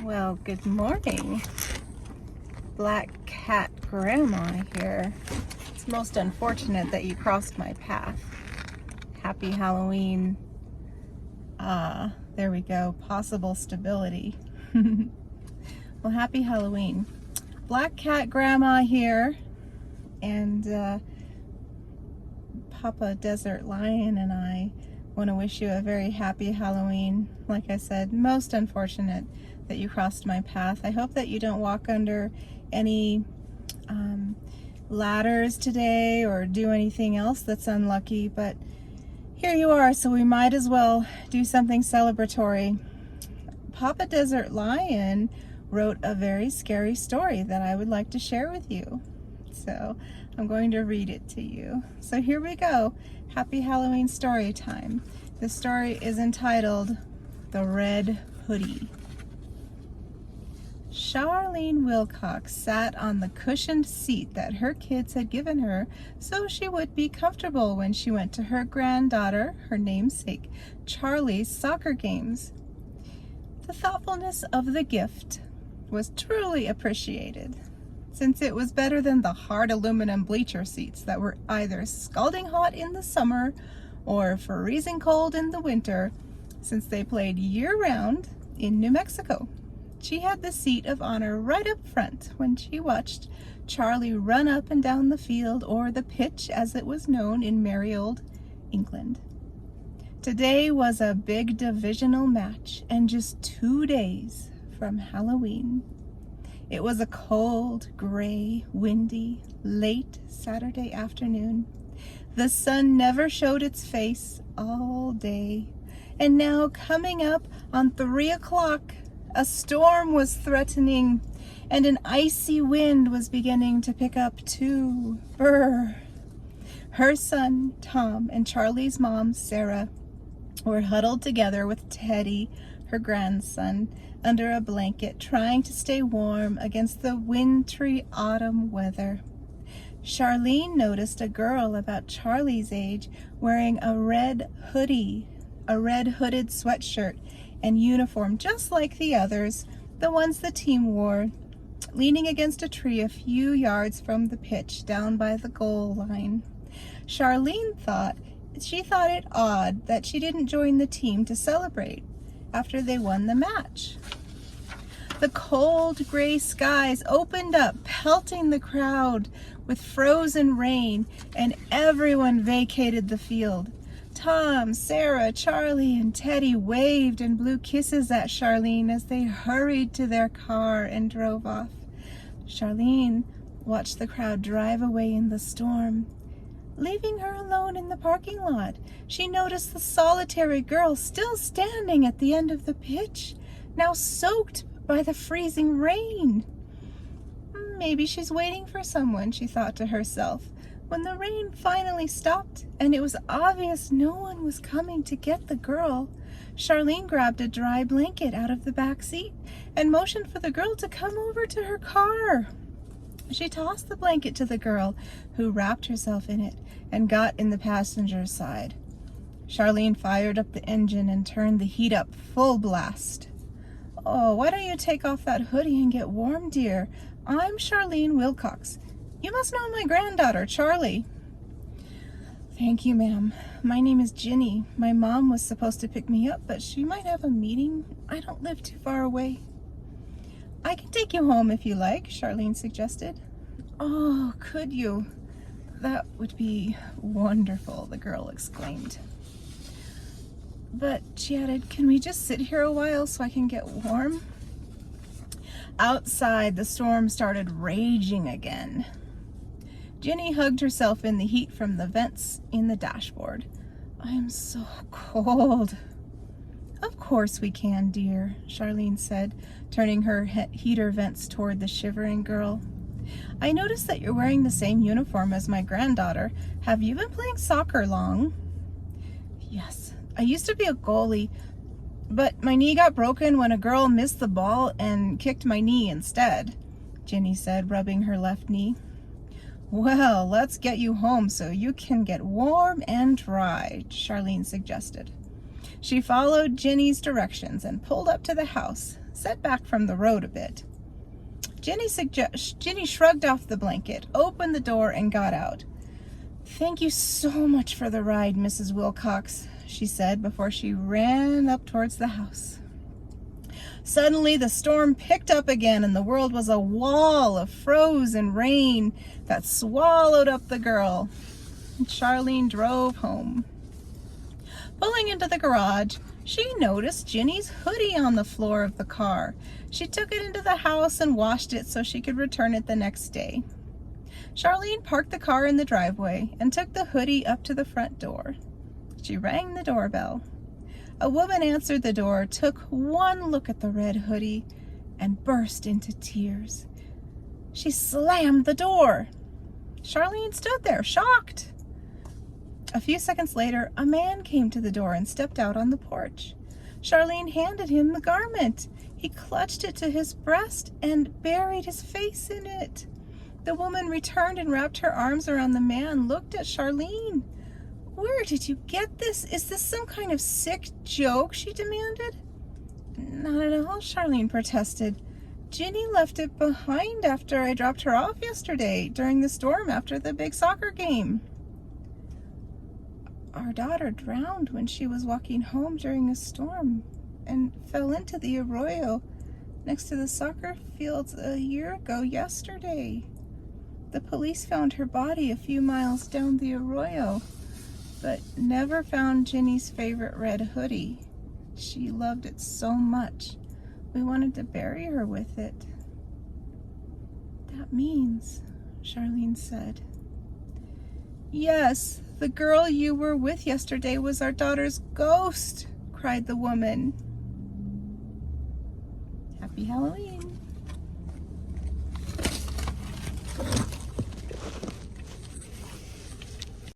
Well, good morning. Black cat grandma here. It's most unfortunate that you crossed my path. Happy Halloween. There we go. Possible stability. Well, happy Halloween. Black cat grandma here. And Papa Desert Lion and I want to wish you a very happy Halloween. Like I said, most unfortunate that you crossed my path. I hope that you don't walk under any ladders today or do anything else that's unlucky, but here you are, so we might as well do something celebratory. Papa Desert Lion wrote a very scary story that I would like to share with you. So I'm going to read it to you. So here we go. Happy Halloween story time. The story is entitled The Red Hoodie. Charlene Wilcox sat on the cushioned seat that her kids had given her so she would be comfortable when she went to her granddaughter, her namesake, Charlie's soccer games. The thoughtfulness of the gift was truly appreciated, since it was better than the hard aluminum bleacher seats that were either scalding hot in the summer or freezing cold in the winter, since they played year-round in New Mexico. She had the seat of honor right up front when she watched Charlie run up and down the field, or the pitch as it was known in merry old England. Today was a big divisional match and just 2 days from Halloween. It was a cold, gray, windy, late Saturday afternoon. The sun never showed its face all day, and now coming up on 3 o'clock, a storm was threatening, and an icy wind was beginning to pick up too. Brr. Her son, Tom, and Charlie's mom, Sarah, were huddled together with Teddy, her grandson, under a blanket, trying to stay warm against the wintry autumn weather. Charlene noticed a girl about Charlie's age wearing a red hoodie, a red hooded sweatshirt, and uniform just like the others, the ones the team wore, leaning against a tree a few yards from the pitch down by the goal line. Charlene thought it odd that she didn't join the team to celebrate after they won the match. The cold gray skies opened up, pelting the crowd with frozen rain, and everyone vacated the field. Tom, Sarah, Charlie, and Teddy waved and blew kisses at Charlene as they hurried to their car and drove off. Charlene watched the crowd drive away in the storm. Leaving her alone in the parking lot, she noticed the solitary girl still standing at the end of the pitch, now soaked by the freezing rain. Maybe she's waiting for someone, she thought to herself. When the rain finally stopped and it was obvious no one was coming to get the girl, Charlene grabbed a dry blanket out of the back seat and motioned for the girl to come over to her car. She tossed the blanket to the girl, who wrapped herself in it and got in the passenger's side. Charlene fired up the engine and turned the heat up full blast. "Oh, why don't you take off that hoodie and get warm, dear? I'm Charlene Wilcox. You must know my granddaughter, Charlie." "Thank you, ma'am. My name is Ginny. My mom was supposed to pick me up, but she might have a meeting. I don't live too far away." "I can take you home if you like," Charlene suggested. "Oh, could you? That would be wonderful," the girl exclaimed. "But," she added, "can we just sit here a while so I can get warm?" Outside, the storm started raging again. Ginny hugged herself in the heat from the vents in the dashboard. "I am so cold." "Of course we can, dear," Charlene said, turning her heater vents toward the shivering girl. "I noticed that you're wearing the same uniform as my granddaughter. Have you been playing soccer long?" "Yes, I used to be a goalie, but my knee got broken when a girl missed the ball and kicked my knee instead," Ginny said, rubbing her left knee. "Well, let's get you home so you can get warm and dry," Charlene suggested. She followed Ginny's directions and pulled up to the house, set back from the road a bit. Ginny shrugged off the blanket, opened the door, and got out. "Thank you so much for the ride, Mrs. Wilcox," she said before she ran up towards the house. Suddenly, the storm picked up again, and the world was a wall of frozen rain that swallowed up the girl. Charlene drove home. Pulling into the garage, she noticed Ginny's hoodie on the floor of the car. She took it into the house and washed it so she could return it the next day. Charlene parked the car in the driveway and took the hoodie up to the front door. She rang the doorbell. A woman answered the door, took one look at the red hoodie, and burst into tears. She slammed the door. Charlene stood there, shocked. A few seconds later, a man came to the door and stepped out on the porch. Charlene handed him the garment. He clutched it to his breast and buried his face in it. The woman returned and wrapped her arms around the man, looked at Charlene. "Where did you get this? Is this some kind of sick joke?" she demanded. "Not at all," Charlene protested. "Ginny left it behind after I dropped her off yesterday during the storm after the big soccer game." "Our daughter drowned when she was walking home during a storm and fell into the arroyo next to the soccer fields a year ago yesterday. The police found her body a few miles down the arroyo, but never found Ginny's favorite red hoodie. She loved it so much. We wanted to bury her with it." "That means," Charlene said. "Yes, the girl you were with yesterday was our daughter's ghost," cried the woman. Happy Halloween.